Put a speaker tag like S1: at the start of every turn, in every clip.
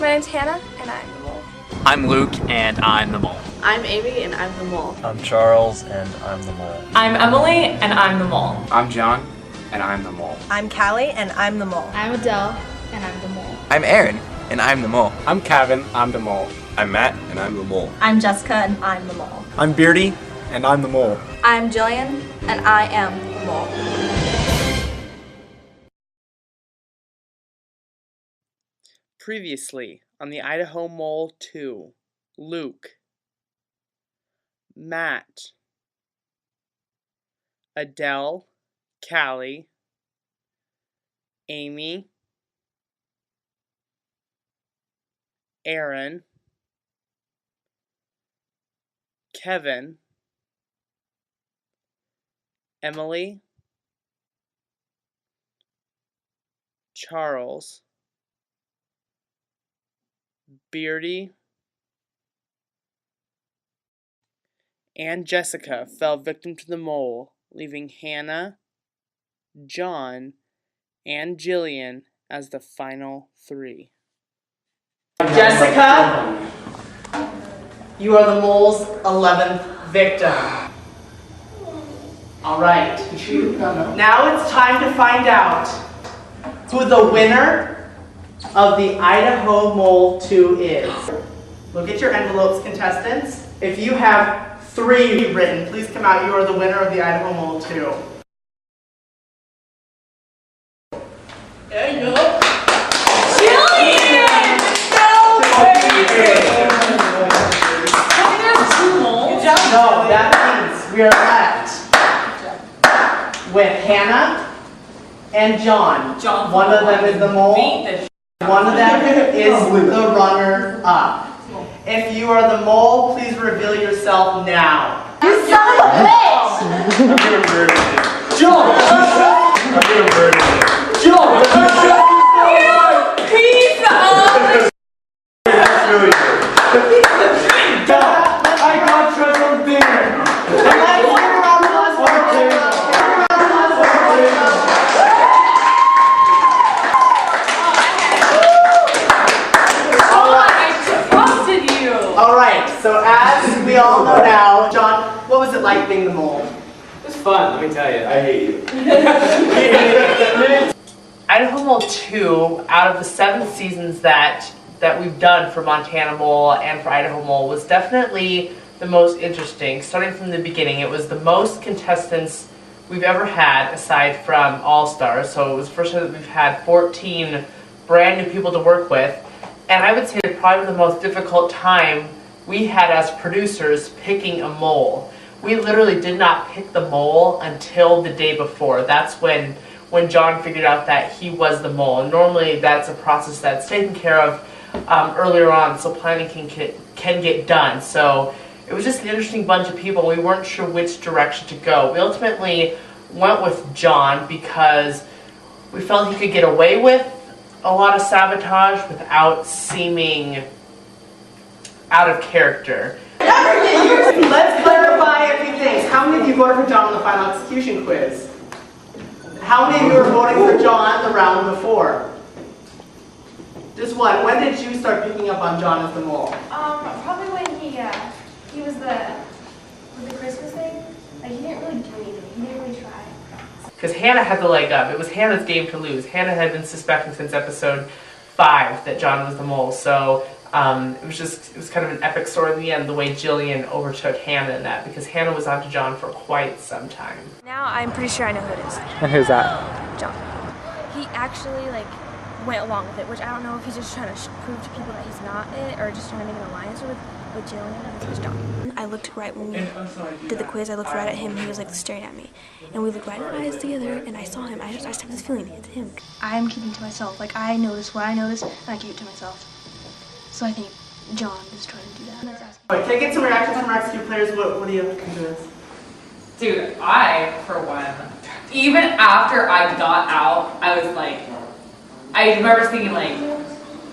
S1: My name's Hannah, and I'm the mole.
S2: I'm Luke, and I'm the mole.
S3: I'm Amy, and I'm the mole.
S4: I'm Charles, and I'm the mole.
S5: I'm Emily, and I'm the mole.
S6: I'm John, and I'm the mole.
S7: I'm Callie, and I'm the mole.
S8: I'm Adele, and I'm the mole.
S9: I'm Aaron, and I'm the mole.
S6: I'm Kevin, I'm the mole.
S4: I'm Matt, and I'm the mole.
S7: I'm Jessica, and I'm the mole.
S4: I'm Beardy, and I'm the mole.
S1: I'm Jillian, and I am the mole.
S10: Previously on the Idaho Mole 2, Luke, Matt, Adele, Callie, Amy, Aaron, Kevin, Emily, Charles, Beardy, and Jessica fell victim to the mole, leaving Hannah, John, and Jillian as the final three.
S3: Jessica, you are the mole's 11th victim. Alright, now it's time to find out who the winner of the Idaho Mole 2 is. Look at your envelopes, contestants. If you have 3 written, please come out. You are the winner of the Idaho Mole 2. There you go.
S5: Jillian! No way!
S3: Good job. No, that means we are left with Hannah and John. One of them is the mole. One of them is the runner-up. If you are the mole, please reveal yourself now.
S1: You son of a bitch!
S4: I'm gonna murder you.
S3: John!
S4: I'm gonna murder you.
S3: John!
S5: Piece of...
S4: That's really good.
S3: John! I got trust on dinner. Alright, so as we all know now, John, what was it like being the mole?
S6: It was fun, let me tell you.
S4: I hate you.
S3: Idaho Mole 2, out of the 7 seasons that we've done for Montana Mole and for Idaho Mole, was definitely the most interesting. Starting from the beginning, it was the most contestants we've ever had aside from All-Stars. So it was the first time that we've had 14 brand new people to work with. And I would say it's probably the most difficult time we had as producers picking a mole. We literally did not pick the mole until the day before. That's when John figured out that he was the mole. And normally that's a process that's taken care of earlier on, so planning can get done. So it was just an interesting bunch of people. We weren't sure which direction to go. We ultimately went with John because we felt he could get away with a lot of sabotage without seeming out of character. Let's clarify a few things. How many of you voted for John on the final execution quiz? How many of you were voting for John the round before? Just one. When did you start picking up on John as the mole?
S1: Probably when he was with the Christmas thing. Like, he didn't really do anything. He didn't really try.
S3: Because Hannah had the leg up. It was Hannah's game to lose. Hannah had been suspecting since episode 5 that John was the mole. So it was kind of an epic story in the end, the way Jillian overtook Hannah in that, because Hannah was on to John for quite some time.
S1: Now I'm pretty sure I know who it is.
S10: And who's that?
S1: John. He actually went along with it, which I don't know if he's just trying to prove to people that he's not it, or just trying to make an alliance with Jillian. I think it was John. I looked right when we did the quiz. I looked right at him. He was staring at me, and we looked right in our eyes together. And I saw him. I just had this feeling it's him. I'm keeping to myself. I notice what I notice, and I keep it to myself. So I think John is trying to do that.
S3: Wait, can I get some reactions from our execute players? What do you think of this?
S5: Dude, I, for one, even after I got out, I was like, I remember thinking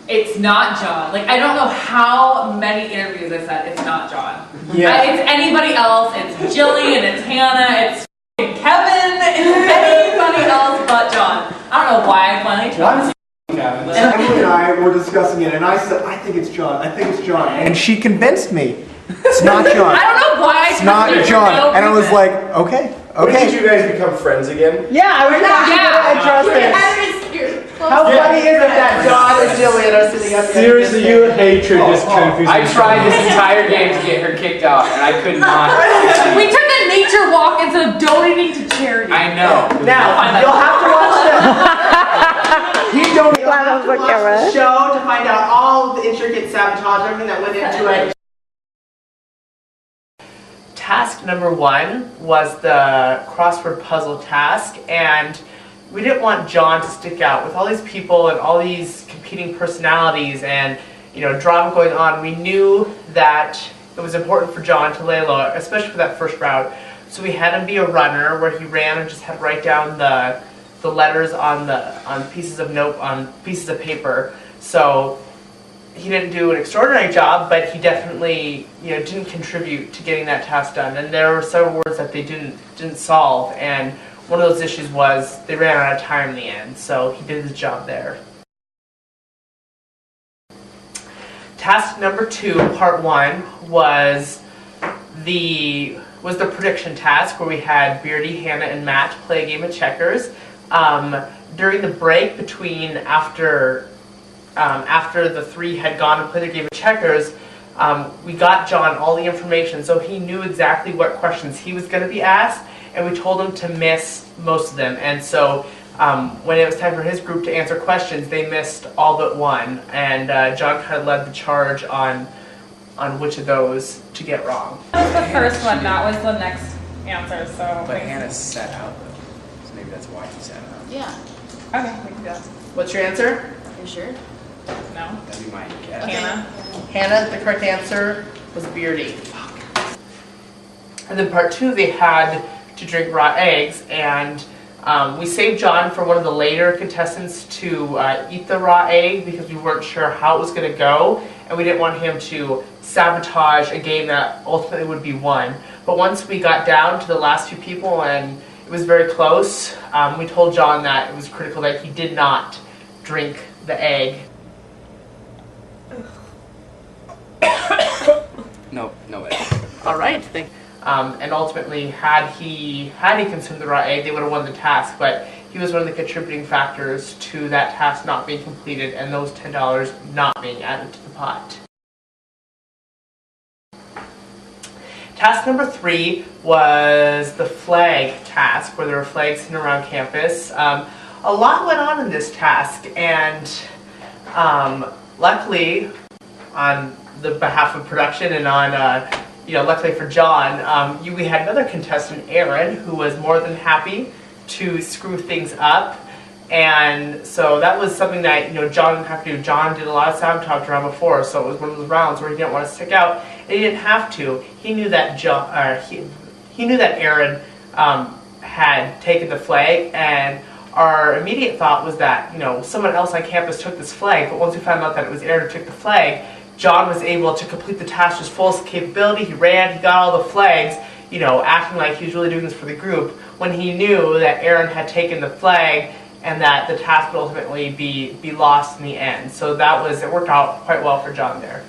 S5: it's not John. I don't know how many interviews I said, it's not John.
S3: Yeah.
S5: It's anybody else, it's Jillian, it's Hannah, it's Kevin, it's anybody else but John. I don't know why I finally chose
S6: Kevin.
S4: Emily and I were discussing it, and I said, I think it's John. I think it's John. And she convinced me. It's not John.
S5: I don't know why.
S4: It's not John. And I was like, okay,
S11: When
S4: okay.
S11: did you guys become friends again?
S3: Yeah, I was gonna address this. How funny is it that John and Jillian are sitting up here?
S11: Seriously, your hatred is confusing.
S6: I tried this entire game to get her kicked out, and I could not.
S5: We took a nature walk instead of donating to charity.
S6: I know.
S3: Now, you'll have to watch the you'll have to watch the show to find out all the intricate sabotage, everything that went into it. Task number 1 was the crossword puzzle task, and we didn't want John to stick out. With all these people and all these competing personalities and drama going on, we knew that it was important for John to lay low, especially for that first round. So we had him be a runner where he ran and just had to write down the letters on pieces of paper. So he didn't do an extraordinary job, but he definitely didn't contribute to getting that task done. And there were several words that they didn't solve, and one of those issues was they ran out of time in the end, so he did his job there. Task number 2, part 1, was the prediction task where we had Beardy, Hannah, and Matt play a game of checkers. During the break between after the 3 had gone and played their game of checkers, we got John all the information, so he knew exactly what questions he was going to be asked, and we told him to miss most of them. And so when it was time for his group to answer questions, they missed all but one, and John kind of led the charge on which of those to get wrong.
S5: That was the first one, that was the next answer, so...
S6: But Hannah sat out though, so maybe that's why he sat out.
S8: Yeah.
S5: Okay, we can do that.
S3: What's your answer?
S8: Are you sure?
S5: No?
S6: That'd be my guess.
S5: Hannah?
S3: Hannah, the correct answer was Beardy. And then part 2, they had to drink raw eggs, and we saved John for one of the later contestants to eat the raw egg because we weren't sure how it was going to go, and we didn't want him to sabotage a game that ultimately would be won. But once we got down to the last few people and it was very close, we told John that it was critical that he did not drink the egg.
S6: No way.
S3: All right. And ultimately, had he consumed the raw egg, they would have won the task. But he was one of the contributing factors to that task not being completed and those $10 not being added to the pot. Task number 3 was the flag task, where there were flags sitting around campus. A lot went on in this task, and luckily, on the behalf of production and on luckily for John, we had another contestant, Aaron, who was more than happy to screw things up. And so that was something that John didn't have to do. John did a lot of sabotage around before, so it was one of those rounds where he didn't want to stick out, and he didn't have to. He knew that he knew that Aaron had taken the flag, and our immediate thought was that someone else on campus took this flag. But once we found out that it was Aaron who took the flag, John was able to complete the task to his fullest capability. He ran, he got all the flags, acting like he was really doing this for the group, when he knew that Aaron had taken the flag and that the task would ultimately be lost in the end. So it worked out quite well for John there.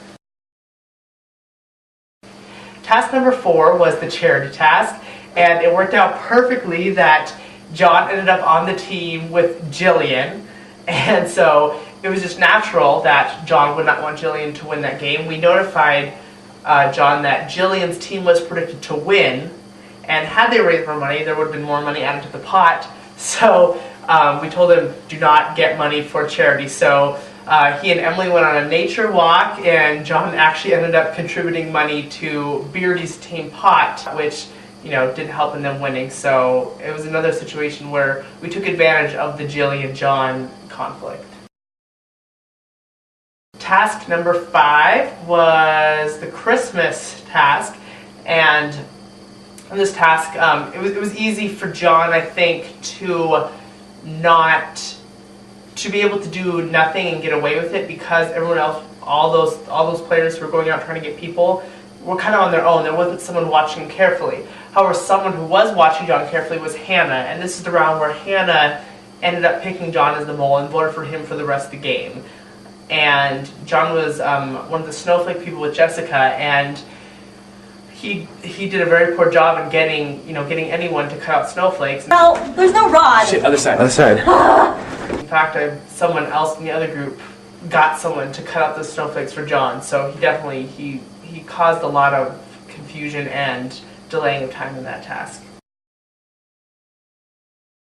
S3: Task number 4 was the charity task, and it worked out perfectly that John ended up on the team with Jillian, and so it was just natural that John would not want Jillian to win that game. We notified John that Jillian's team was predicted to win, and had they raised more money, there would have been more money added to the pot. So we told him, do not get money for charity. So he and Emily went on a nature walk, and John actually ended up contributing money to Beardy's team pot, which didn't help in them winning. So it was another situation where we took advantage of the Jillian-John conflict. Task number 5 was the Christmas task, and in this task, it was easy for John, I think, to be able to do nothing and get away with it, because everyone else, all those players who were going out trying to get people, were kind of on their own. There wasn't someone watching carefully. However, someone who was watching John carefully was Hannah, and this is the round where Hannah ended up picking John as the mole and voted for him for the rest of the game. And John was one of the snowflake people with Jessica, and he did a very poor job in getting anyone to cut out snowflakes.
S7: Well, there's no rod.
S11: Shit, other side. Other side.
S3: In fact, someone else in the other group got someone to cut out the snowflakes for John, so he definitely he caused a lot of confusion and delaying of time in that task.